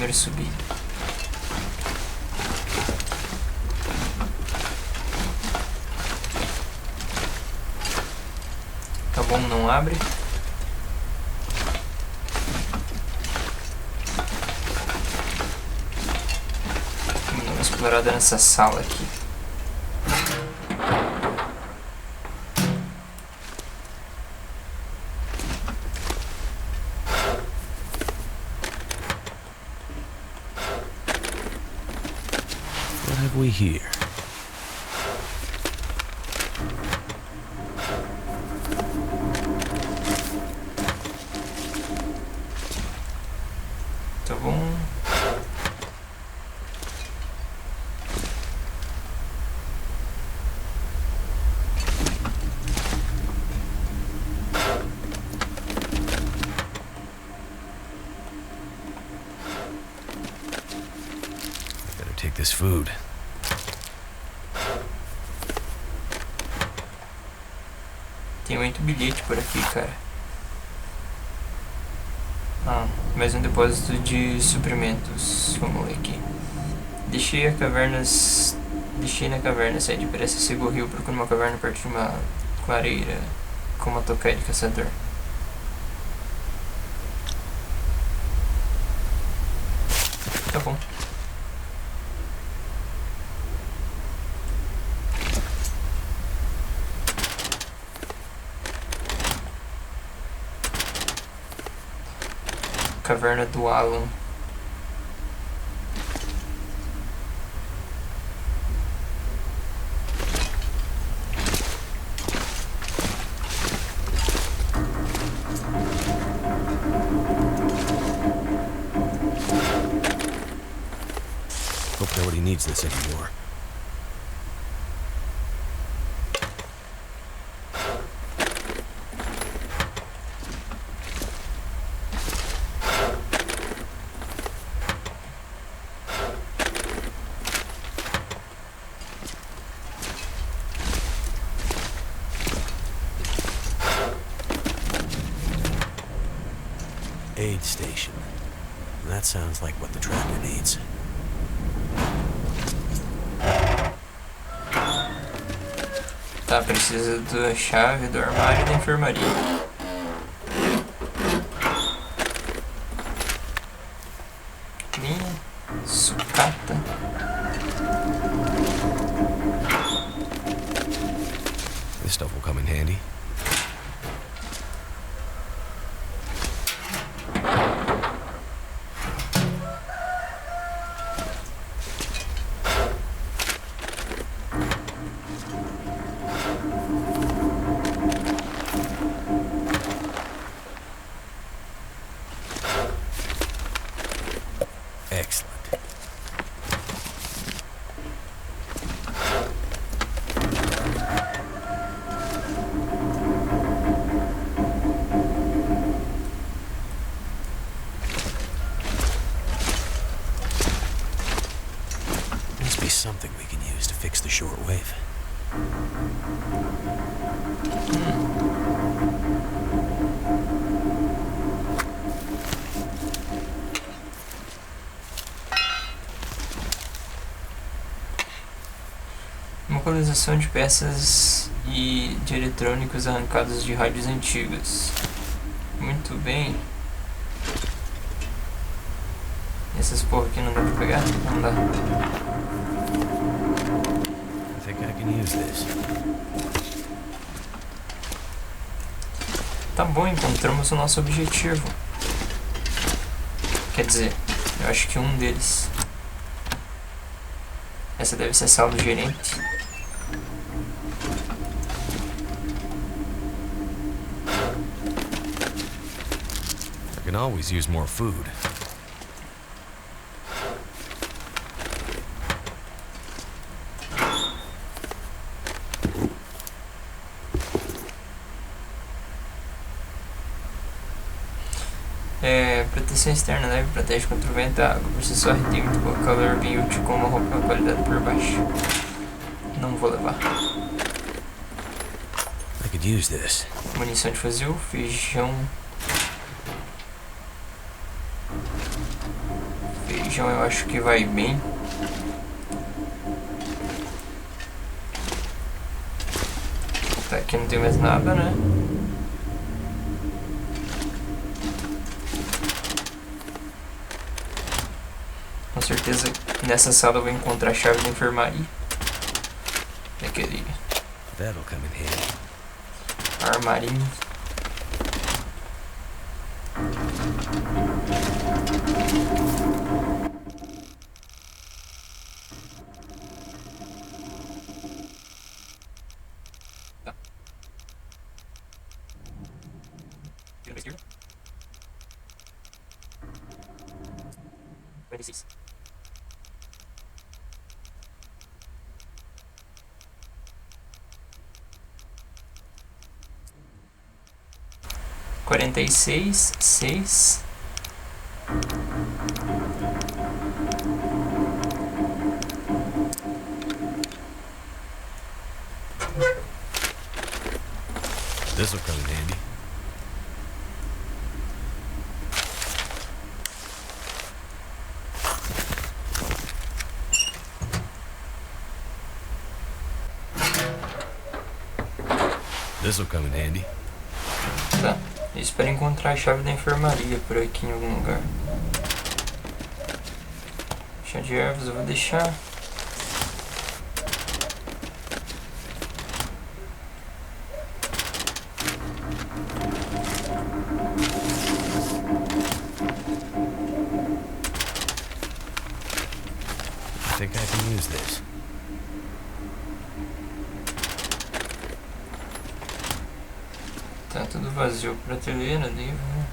primeiro subir. Tá bom, não abre. Vamos dar uma explorada nessa sala aqui. What have we here? Tá bom. Better take this food. Tem muito bilhete por aqui, cara. Ah, mais um depósito de suprimentos. Vamos ler aqui. Deixei na caverna sede. Parece ser gorril. Procura uma caverna perto de uma clareira com uma tocaia de caçador. Tá bom. Caverna do Alan. Hope nobody needs this anymore. Aid station. That sounds like what the tracker needs. Tá, precisa da chave do armário e da enfermaria. Linha, sucata. This stuff will come in handy. Excellent. Must be something we can use to fix the shortwave. Uma coleção de peças e de eletrônicos arrancados de rádios antigos. Muito bem. Essas porra aqui não dá pra pegar? Não dá. I think I can use this. Tá bom, encontramos o nosso objetivo. Quer dizer, eu acho que um deles. Essa deve ser a sala do gerente. I can always use more food. Proteção externa leve, protege contra o vento e a água. Por si só, retém muito pouco calor, bem útil com uma roupa de qualidade por baixo. Não vou levar. I could use this. Munição de fuzil, feijão. região eu acho que vai bem. Tá, aqui não tem mais nada, né? Com certeza nessa sala eu vou encontrar a chave da enfermaria. Daquele That'll come in handy. armarinho. Tá. Vira pra esquerda. 46. Quarenta e seis, 6. This'll come in handy. This'll come in handy. Tá. Eu espero encontrar a chave da enfermaria por aqui em algum lugar. Chá de ervas eu vou deixar. I think I can use this. Tá tudo vazio, prateleira, livro, né?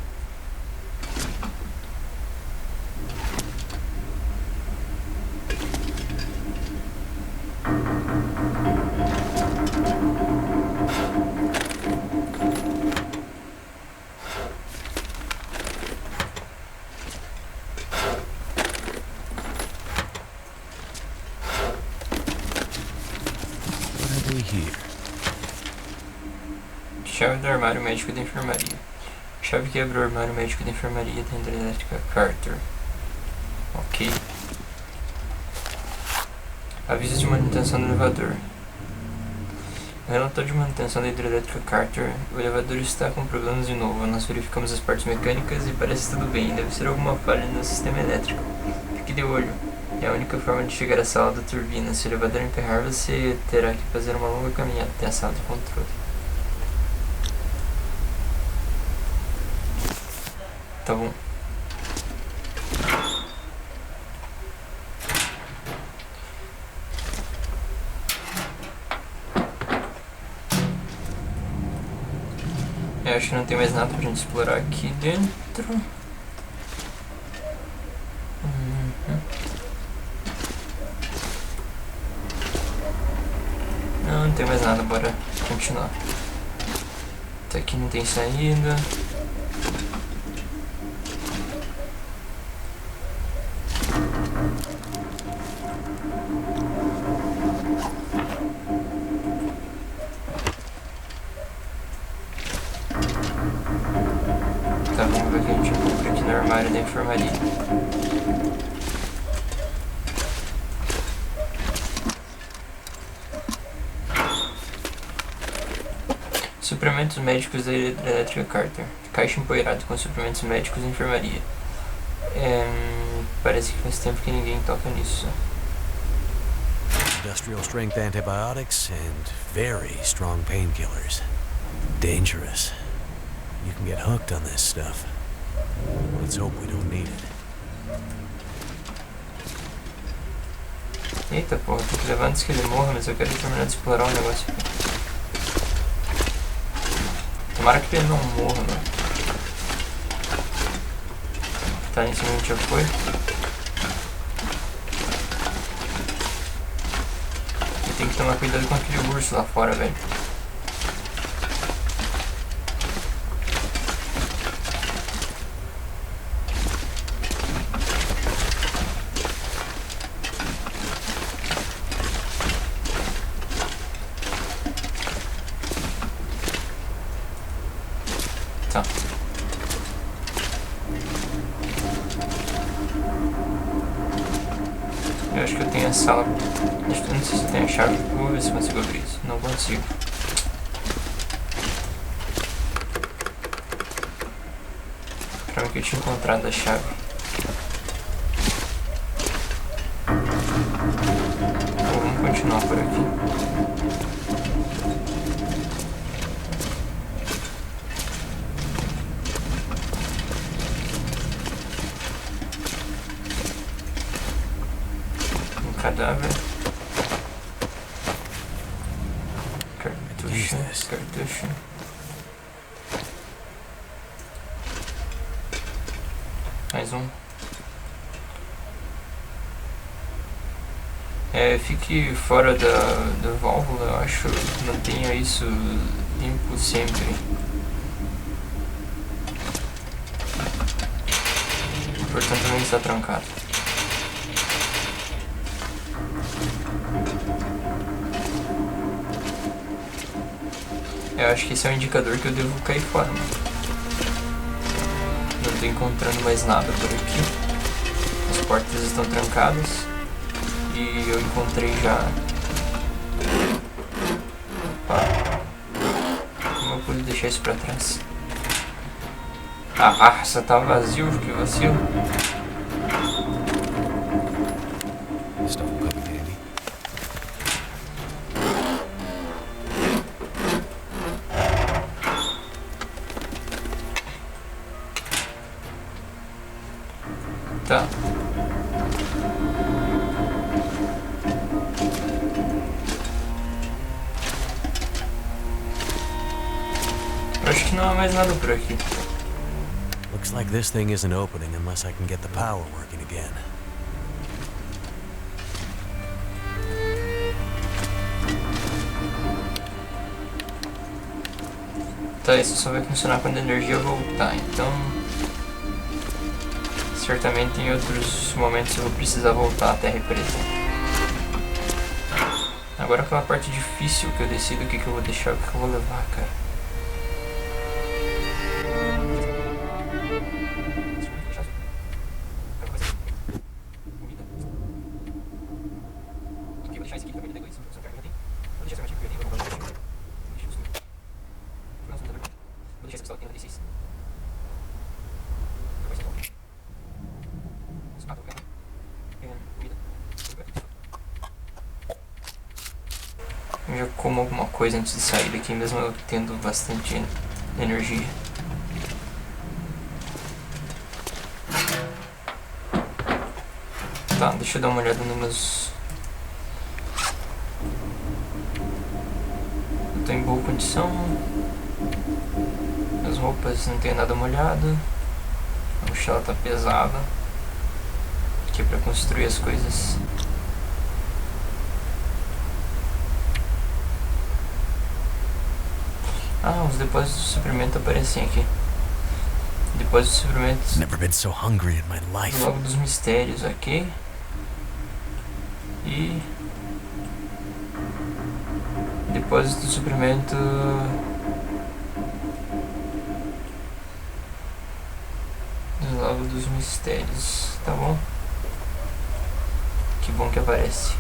What have we here? Chave do armário médico da enfermaria. Chave que abre o armário médico da enfermaria da hidrelétrica CURTIR. Ok. Aviso de manutenção do elevador. Relatório de manutenção da hidrelétrica CURTIR. O elevador está com problemas de novo. Nós verificamos as partes mecânicas e parece tudo bem. Deve ser alguma falha no sistema elétrico. Fique de olho. É a única forma de chegar à sala da turbina. Se o elevador emperrar, você terá que fazer uma longa caminhada até a sala de controle. Tá bom. Eu acho que não tem mais nada pra gente explorar aqui dentro. Não tem mais nada, bora continuar. Até aqui não tem saída. Tá, vamos ver o que a gente encontra aqui no armário da enfermaria. Suprimentos médicos da hidrelétrica CURTIR. Caixa empoeirada com suprimentos médicos e enfermaria. Parece que faz tempo que ninguém toca nisso. Industrial strength antibiotics and very strong painkillers. Dangerous. You can get hooked on this stuff. Let's hope we don't need it. Eita porra, tem que levar antes que ele morra, mas eu quero terminar de explorar o negócio aqui. Tomara que ele não morra, mano. Tá, em cima a gente já foi. E tem que tomar cuidado com aquele urso lá fora, velho. Tá. a sala. Não sei se eu tenho a chave. Vou ver se consigo abrir isso. Não consigo. Pra mim que eu tinha encontrado a chave. Então, vamos continuar por aqui. Cadáver. Cartucho. Mais um. Fique fora da válvula, eu acho. Mantenha isso limpo sempre. O portão também está trancado. Eu acho que esse é um indicador que eu devo cair fora, mano. Não tô encontrando mais nada por aqui. As portas estão trancadas. E eu encontrei já... Como eu pude deixar isso pra trás? Ah, essa tá vazio, que vacilo. Tá. Eu acho que não há mais nada por aqui. Looks like this thing isn't opening unless I can get the power working again. Tá, isso só vai funcionar quando a energia voltar, então... Certamente em outros momentos eu vou precisar voltar até a represa. Agora aquela parte difícil que eu decido o que eu vou deixar e o que eu vou levar, cara. Eu já como alguma coisa antes de sair daqui, mesmo eu tendo bastante energia. Tá, deixa eu dar uma olhada nos meus... Eu tô em boa condição. As roupas não tem nada molhado. A mochila tá pesada. Aqui é pra construir as coisas. Ah, os depósitos de suprimento aparecem aqui. Depósito de suprimentos. Never been so hungry in my life. Logo dos mistérios aqui. E... Depósito de suprimento... Logo dos mistérios, tá bom? Que bom que aparece.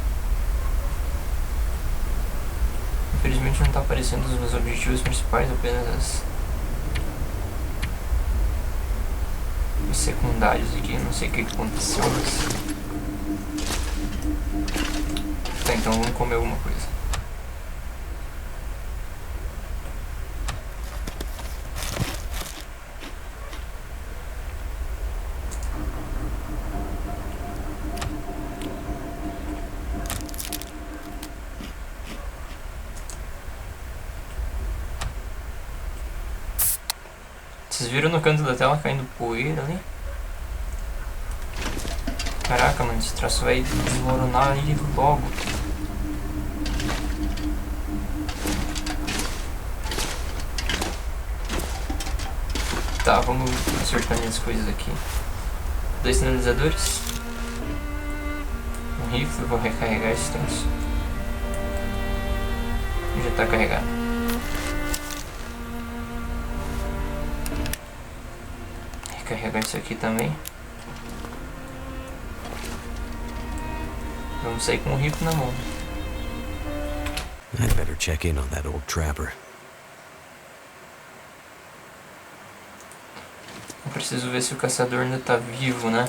Infelizmente não tá aparecendo os meus objetivos principais, apenas os secundários aqui, não sei o que aconteceu, mas... Tá, então vamos comer alguma coisa. Vocês viram no canto da tela caindo poeira ali? Caraca, mano, esse traço vai desmoronar aí logo. Tá, vamos acertar minhas coisas aqui. 2 sinalizadores. Um rifle, vou recarregar esse troço. Já tá carregado. Recarregar isso aqui também. Vamos sair com o rifle na mão. I'd better check in on that old trapper. Eu preciso ver se o caçador ainda tá vivo, né?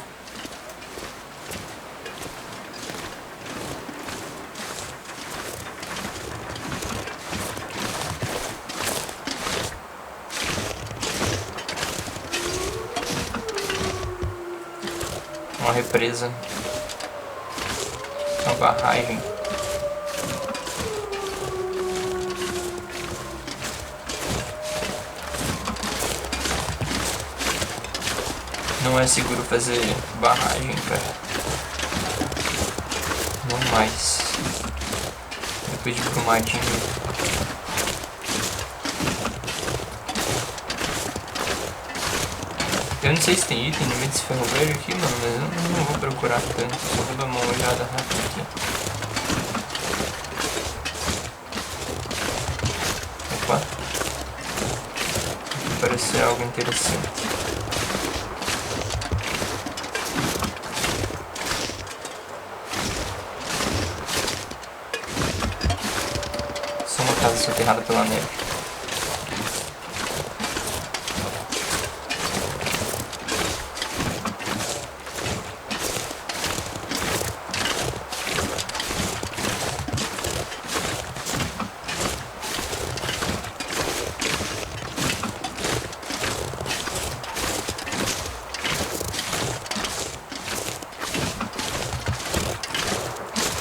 Uma represa. Uma barragem. Não é seguro fazer barragem, cara. Não mais. Depois de Brumadinho. Eu não sei se tem item no meio desse ferro velho aqui, mano, mas eu não vou procurar tanto. Só vou dar uma olhada rápida aqui. Opa. Aqui parece ser algo interessante. Só uma casa soterrada pela neve.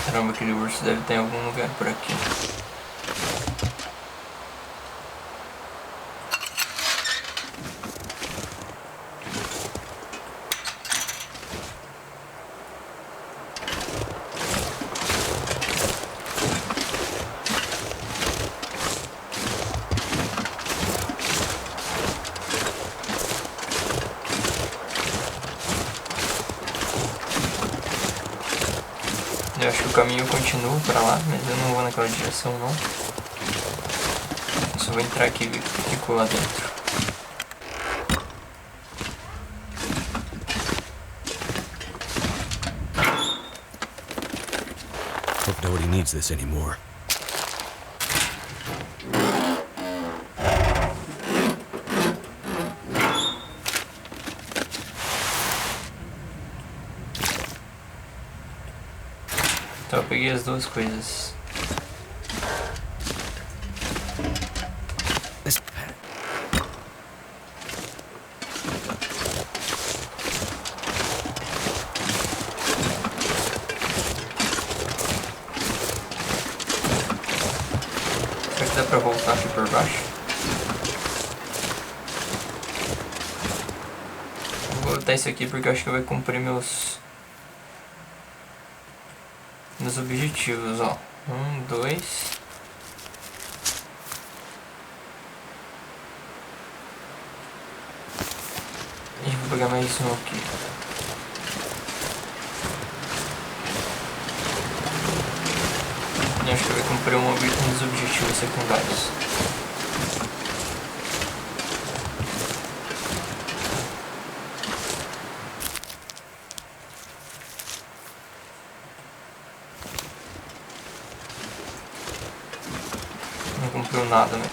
Caramba, aquele urso deve ter em algum lugar por aqui. Eu acho que o caminho continua pra lá, mas eu não vou naquela direção não. Eu só vou entrar aqui e ver o que ficou lá dentro. Hope nobody needs this anymore. Então eu peguei as duas coisas. Será que dá pra voltar aqui por baixo? Vou botar isso aqui porque eu acho que vai cumprir meus objetivos, ó. 1, 2. E vou pegar mais um aqui. E acho que vai cumprir um dos objetivos secundários. Não cumpriu nada, né?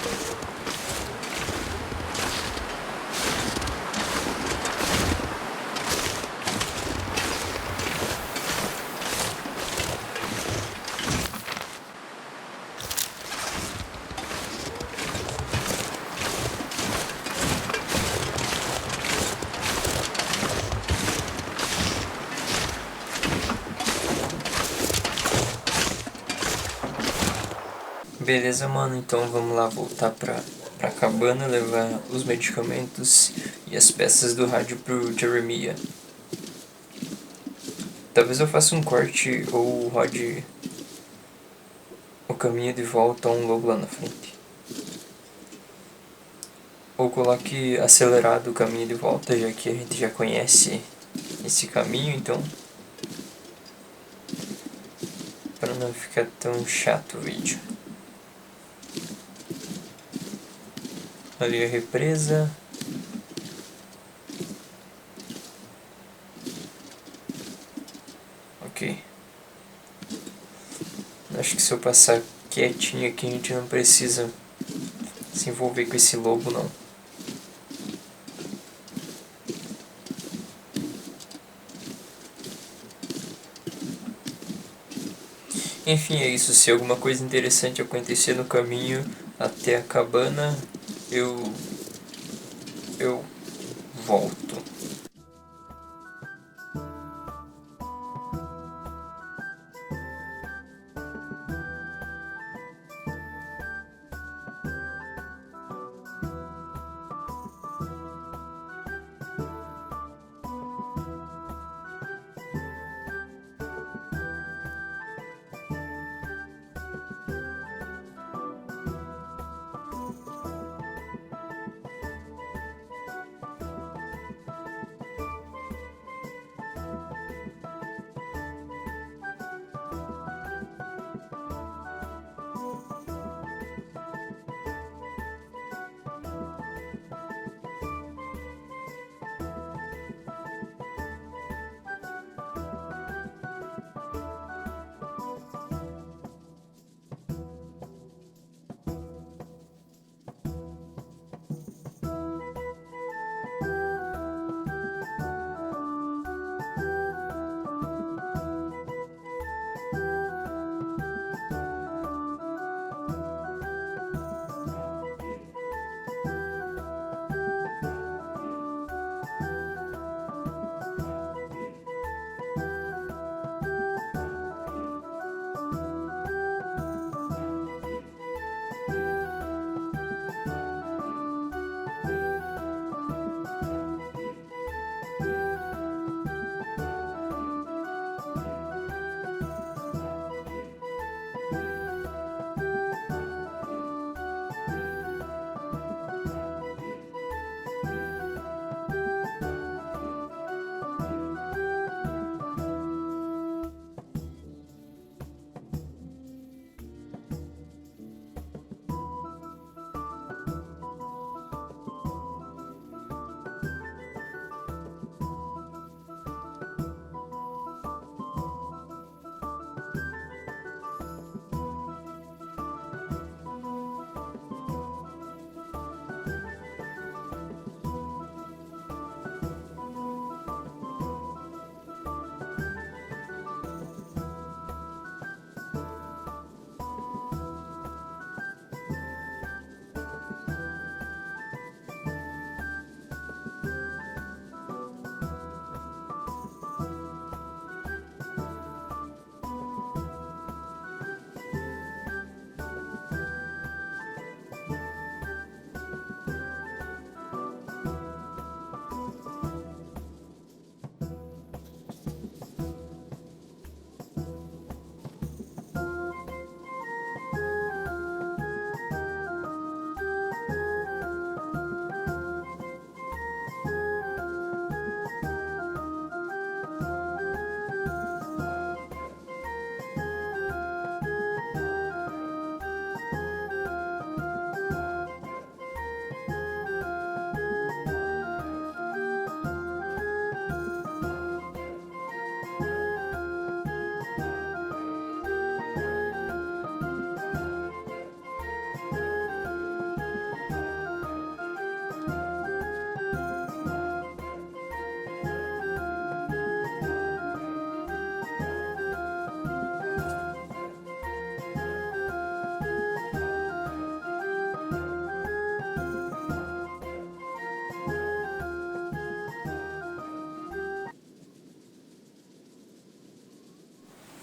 Beleza, mano, então vamos lá voltar pra cabana, levar os medicamentos e as peças do rádio pro Jeremiah. Talvez eu faça um corte ou rode o caminho de volta a um lobo lá na frente. Ou coloque acelerado o caminho de volta, já que a gente já conhece esse caminho, então para não ficar tão chato o vídeo. Ali a represa. Ok. eu passar quietinho aqui, a gente não precisa se envolver com esse lobo, não. Enfim, é isso. Se alguma coisa interessante acontecer no caminho até a cabana, eu volto.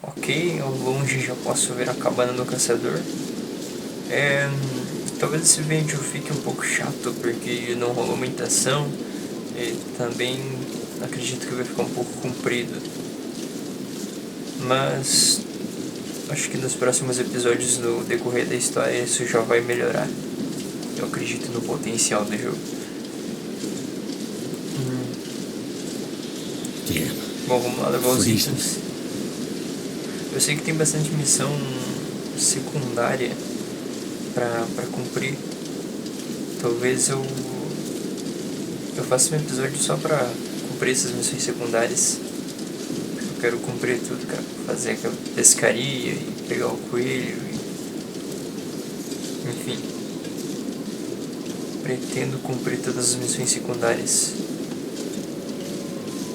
Ok, ao longe já posso ver a cabana do caçador. Talvez esse vídeo fique um pouco chato porque não rolou muita ação e também acredito que vai ficar um pouco comprido. Mas acho que nos próximos episódios, no decorrer da história, isso já vai melhorar. Eu acredito no potencial do jogo. Bom, vamos lá levar os itens. Eu sei que tem bastante missão secundária pra cumprir. Talvez eu faça um episódio só pra cumprir essas missões secundárias. Eu quero cumprir tudo, cara. Fazer aquela pescaria e pegar o coelho. Enfim. Pretendo cumprir todas as missões secundárias.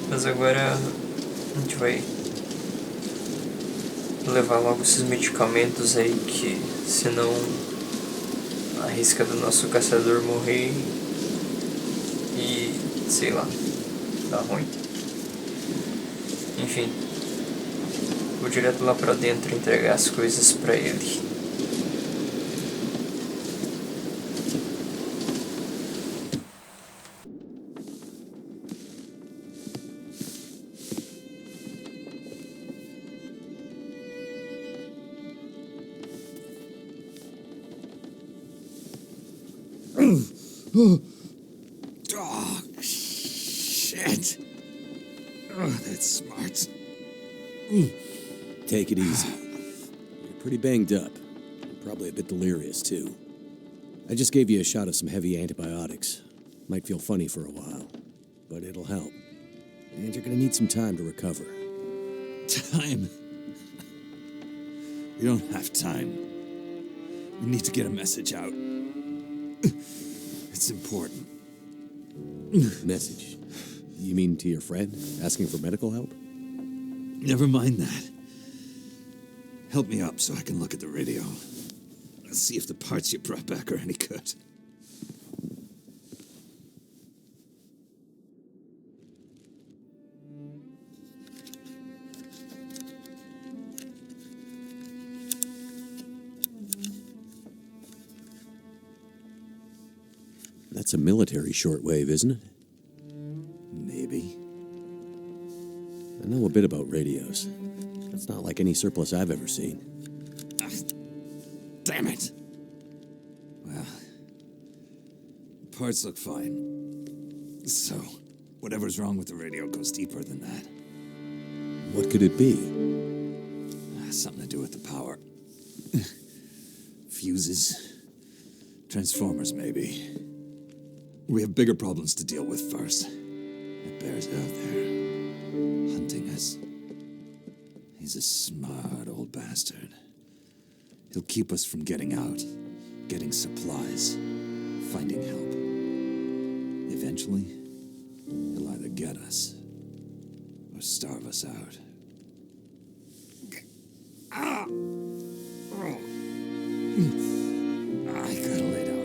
Mas agora a gente vai levar logo esses medicamentos aí, que senão arrisca do nosso caçador morrer e sei lá, dá ruim. Enfim, vou direto lá pra dentro entregar as coisas pra ele. Oh, shit. Oh, that's smart. Take it easy. You're pretty banged up. Probably a bit delirious, too. I just gave you a shot of some heavy antibiotics. Might feel funny for a while, but it'll help. And you're gonna need some time to recover. Time? We don't have time. We need to get a message out. It's important. Message? You mean to your friend, asking for medical help? Never mind that. Help me up so I can look at the radio. Let's see if the parts you brought back are any good. That's a military shortwave, isn't it? Maybe. I know a bit about radios. It's not like any surplus I've ever seen. Ah, damn it! Well, parts look fine. So, whatever's wrong with the radio goes deeper than that. What could it be? Something to do with the power. Fuses. Transformers, maybe. We have bigger problems to deal with first. That bear's out there, hunting us. He's a smart old bastard. He'll keep us from getting out, getting supplies, finding help. Eventually, he'll either get us or starve us out. I gotta lay down.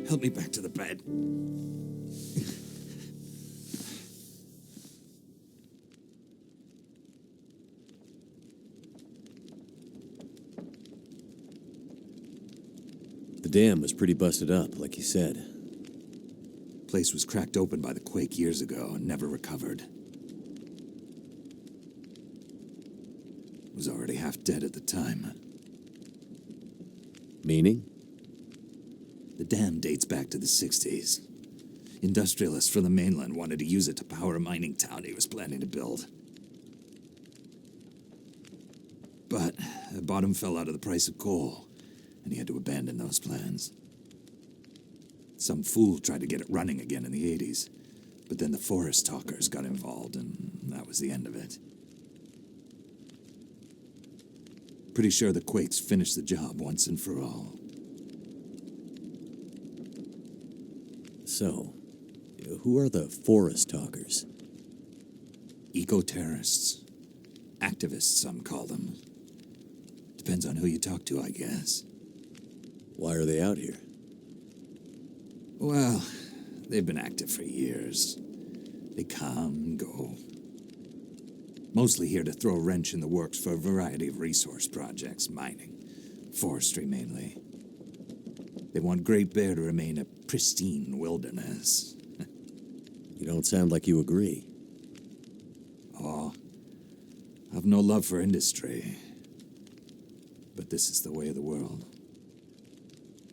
Help me back to the bed. The dam was pretty busted up, like you said. Place was cracked open by the quake years ago and never recovered. Was already half dead at the time. Meaning? The dam dates back to the 60s. Industrialists from the mainland wanted to use it to power a mining town he was planning to build. But the bottom fell out of the price of coal, and he had to abandon those plans. Some fool tried to get it running again in the 80s, but then the forest talkers got involved, and that was the end of it. Pretty sure the quakes finished the job once and for all. So, who are the forest talkers? Eco-terrorists. Activists, some call them. Depends on who you talk to, I guess. Why are they out here? Well, they've been active for years. They come and go. Mostly here to throw a wrench in the works for a variety of resource projects, mining, forestry mainly. They want Great Bear to remain a pristine wilderness. You don't sound like you agree. Oh, I've no love for industry. But this is the way of the world.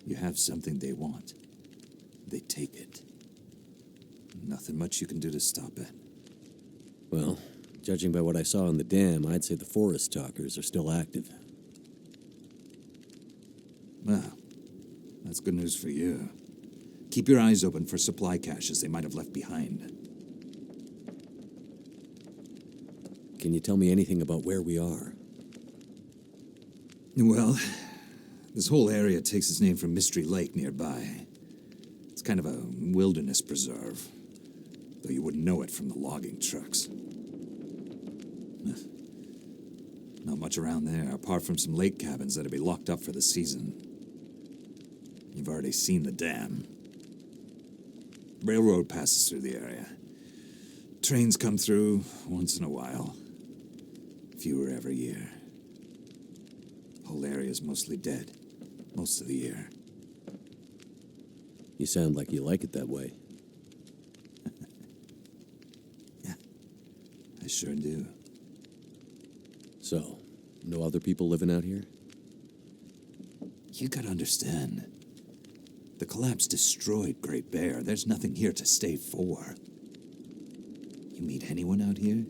You have something they want. They take it. Nothing much you can do to stop it. Well, judging by what I saw in the dam, I'd say the forest talkers are still active. Well, that's good news for you. Keep your eyes open for supply caches they might have left behind. Can you tell me anything about where we are? Well, this whole area takes its name from Mystery Lake nearby. It's kind of a wilderness preserve, though you wouldn't know it from the logging trucks. Not much around there, apart from some lake cabins that'll be locked up for the season. You've already seen the dam. Railroad passes through the area. Trains come through once in a while. Fewer every year. Whole area's mostly dead, most of the year. You sound like you like it that way. Yeah, I sure do. So, no other people living out here? You gotta understand. The collapse destroyed Great Bear. There's nothing here to stay for. You meet anyone out here?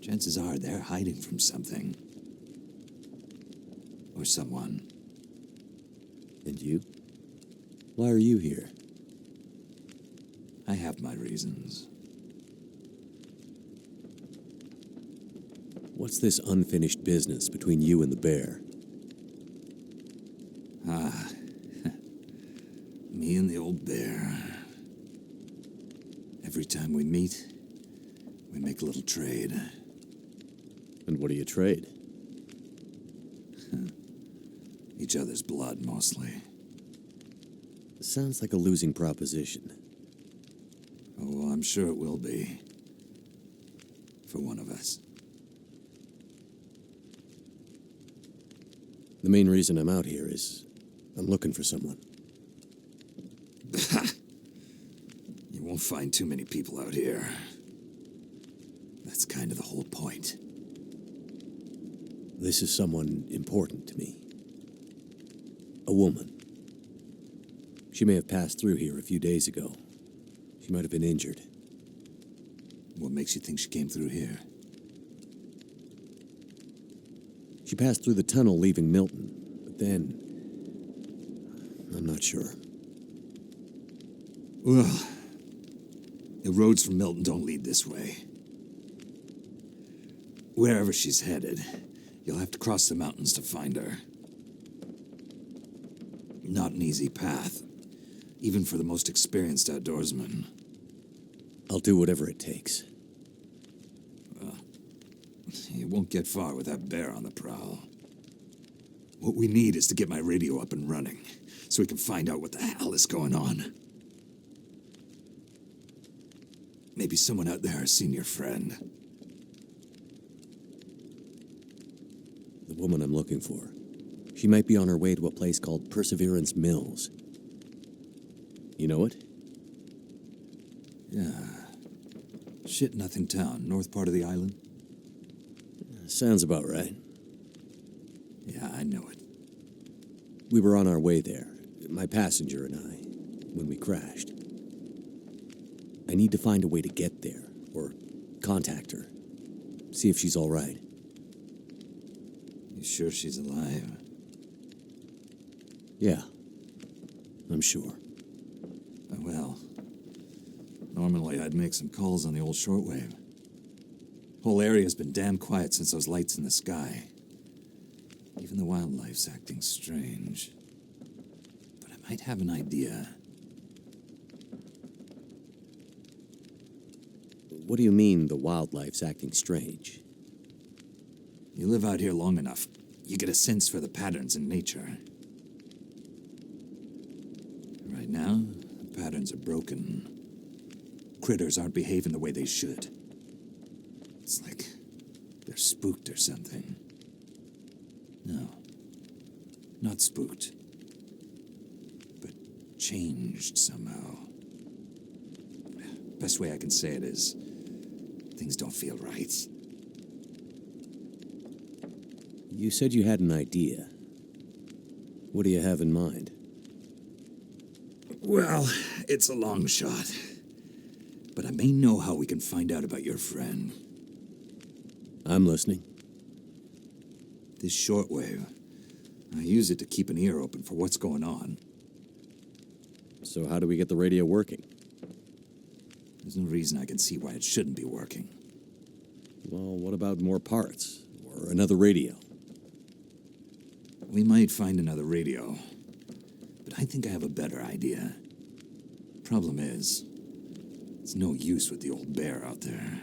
Chances are they're hiding from something. Or someone. And you? Why are you here? I have my reasons. What's this unfinished business between you and the bear? Me and the old bear. Every time we meet, we make a little trade. And what do you trade? Each other's blood, mostly. Sounds like a losing proposition. Oh, well, I'm sure it will be. For one of us. The main reason I'm out here is I'm looking for someone. You won't find too many people out here. That's kind of the whole point. This is someone important to me. A woman. She may have passed through here a few days ago. She might have been injured. What makes you think she came through here? She passed through the tunnel leaving Milton, but then... I'm not sure. Well, the roads from Milton don't lead this way. Wherever she's headed, you'll have to cross the mountains to find her. Not an easy path, even for the most experienced outdoorsman. I'll do whatever it takes. You won't get far with that bear on the prowl. What we need is to get my radio up and running, so we can find out what the hell is going on. Maybe someone out there has seen your friend. The woman I'm looking for. She might be on her way to a place called Perseverance Mills. You know it? Yeah. Shit-nothing town, north part of the island. Sounds about right. Yeah, I know it. We were on our way there, my passenger and I, when we crashed. I need to find a way to get there, or contact her. See if she's all right. You sure she's alive? Yeah, I'm sure. Well, normally I'd make some calls on the old shortwave. Whole area's been damn quiet since those lights in the sky. Even the wildlife's acting strange. But I might have an idea. What do you mean the wildlife's acting strange? You live out here long enough, you get a sense for the patterns in nature. Right now, the patterns are broken. Critters aren't behaving the way they should. It's like they're spooked or something. No, not spooked, but changed somehow. Best way I can say it is, things don't feel right. You said you had an idea. What do you have in mind? Well, it's a long shot, but I may know how we can find out about your friend. I'm listening. This shortwave, I use it to keep an ear open for what's going on. So how do we get the radio working? There's no reason I can see why it shouldn't be working. Well, what about more parts? Or another radio? We might find another radio, but I think I have a better idea. Problem is, it's no use with the old bear out there.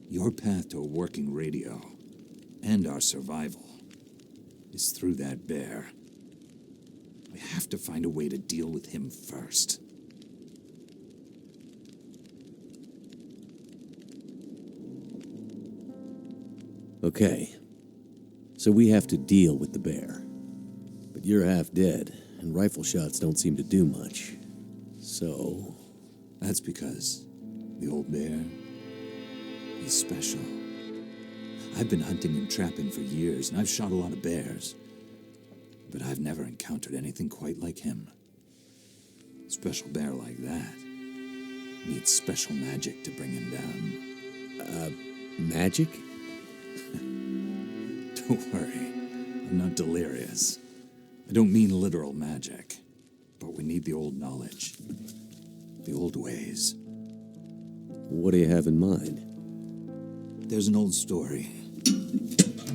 Your path to a working radio, and our survival, is through that bear. We have to find a way to deal with him first. Okay. So we have to deal with the bear. But you're half dead, and rifle shots don't seem to do much. So... That's because the old bear, he's special. I've been hunting and trapping for years, and I've shot a lot of bears. But I've never encountered anything quite like him. A special bear like that needs special magic to bring him down. Magic? Don't worry, I'm not delirious. I don't mean literal magic, but we need the old knowledge, the old ways. What do you have in mind? There's an old story,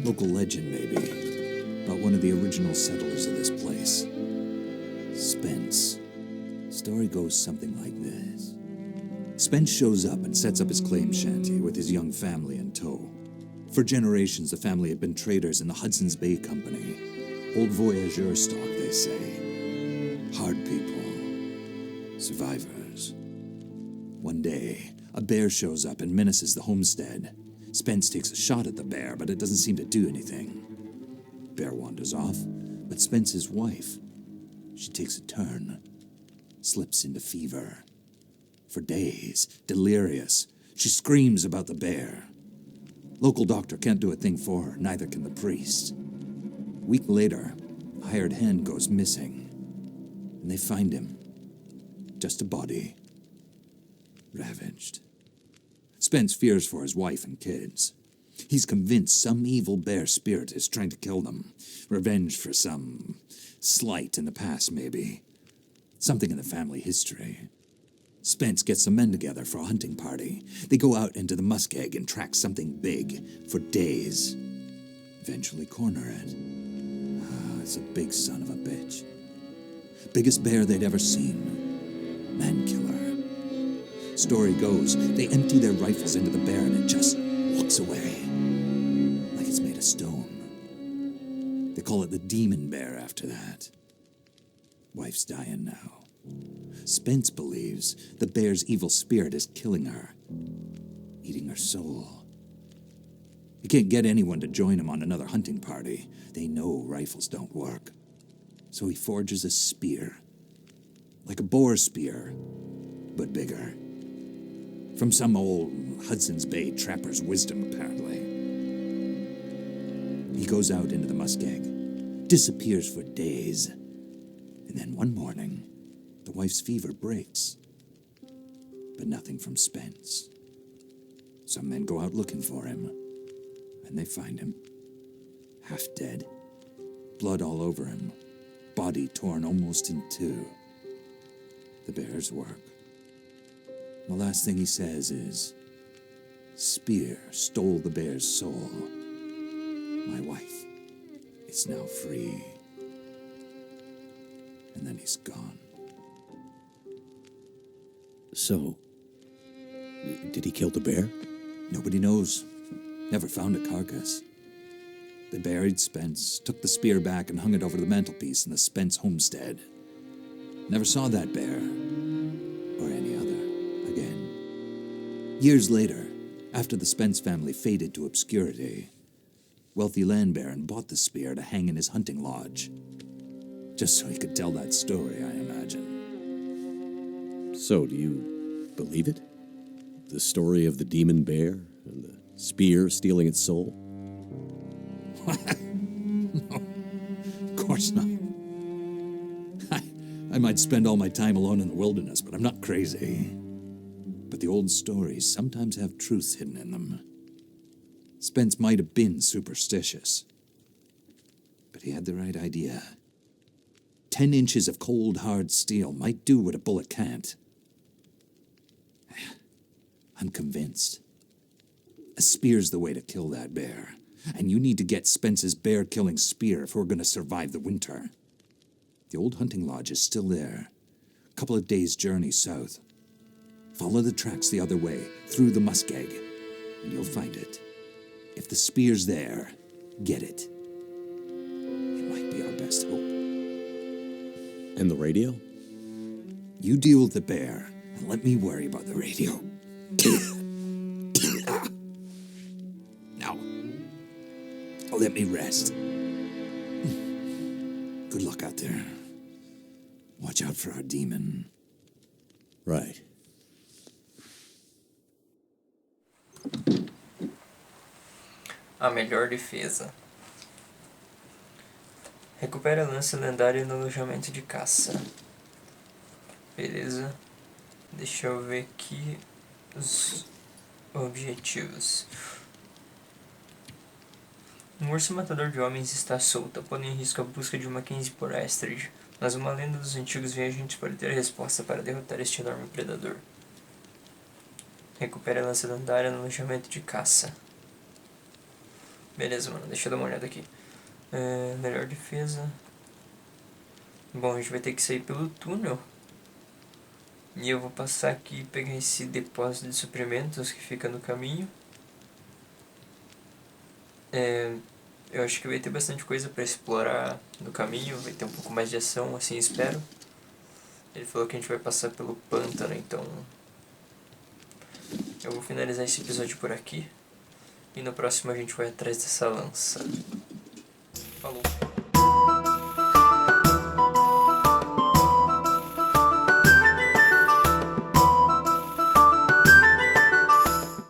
local legend maybe, about one of the original settlers of this place, Spence. Story goes something like this. Spence shows up and sets up his claim shanty with his young family in tow. For generations, the family had been traders in the Hudson's Bay Company. Old voyageur stock, they say. Hard people. Survivors. One day, a bear shows up and menaces the homestead. Spence takes a shot at the bear, but it doesn't seem to do anything. Bear wanders off, but Spence's wife, she takes a turn. Slips into fever. For days, delirious, she screams about the bear. Local doctor can't do a thing for her, neither can the priest. A week later, a hired hand goes missing, and they find him. Just a body. Ravaged. Spence fears for his wife and kids. He's convinced some evil bear spirit is trying to kill them. Revenge for some slight in the past, maybe. Something in the family history. Spence gets some men together for a hunting party. They go out into the muskeg and track something big for days. Eventually corner it. It's a big son of a bitch. Biggest bear they'd ever seen. Man killer. Story goes, they empty their rifles into the bear and it just walks away. Like it's made of stone. They call it the demon bear after that. Wife's dying now. Spence believes the bear's evil spirit is killing her, eating her soul. He can't get anyone to join him on another hunting party. They know rifles don't work. So he forges a spear, like a boar spear, but bigger. From some old Hudson's Bay trapper's wisdom, apparently. He goes out into the muskeg, disappears for days, and then one morning, the wife's fever breaks, but nothing from Spence. Some men go out looking for him, and they find him. Half dead, blood all over him, body torn almost in two. The bear's work. The last thing he says is, "Spear stole the bear's soul. My wife is now free." And then he's gone. So, did he kill the bear? Nobody knows. Never found a carcass. They buried Spence, took the spear back and hung it over the mantelpiece in the Spence homestead. Never saw that bear, or any other, again. Years later, after the Spence family faded to obscurity, wealthy land baron bought the spear to hang in his hunting lodge. Just so he could tell that story, I imagine. So, do you believe it? The story of the demon bear and the spear stealing its soul? No, of course not. I might spend all my time alone in the wilderness, but I'm not crazy. But the old stories sometimes have truth hidden in them. Spence might have been superstitious, but he had the right idea. 10 inches of cold, hard steel might do what a bullet can't. I'm convinced. A spear's the way to kill that bear. And you need to get Spence's bear-killing spear if we're going to survive the winter. The old hunting lodge is still there. A couple of days' journey south. Follow the tracks the other way, through the muskeg, and you'll find it. If the spear's there, get it. It might be our best hope. And the radio? You deal with the bear, and let me worry about the radio. Now, let me rest. Good luck out there. Watch out for our demon. Right. A melhor defesa. Recupere a lança lendária no alojamento de caça. Beleza. Deixa eu ver aqui os objetivos. Um urso matador de homens está solta, pondo em risco a busca de Mackenzie por Astrid, mas uma lenda dos antigos viajantes pode ter a resposta para derrotar este enorme predador. Recupere a lança lendária no alojamento de caça. Beleza, mano, deixa eu dar uma olhada aqui. Melhor defesa. Bom, a gente vai ter que sair pelo túnel. E eu vou passar aqui e pegar esse depósito de suprimentos que fica no caminho. Eu acho que vai ter bastante coisa para explorar no caminho. Vai ter um pouco mais de ação, assim espero. Ele falou que a gente vai passar pelo pântano, então eu vou finalizar esse episódio por aqui. E no próximo a gente vai atrás dessa lança. Falou!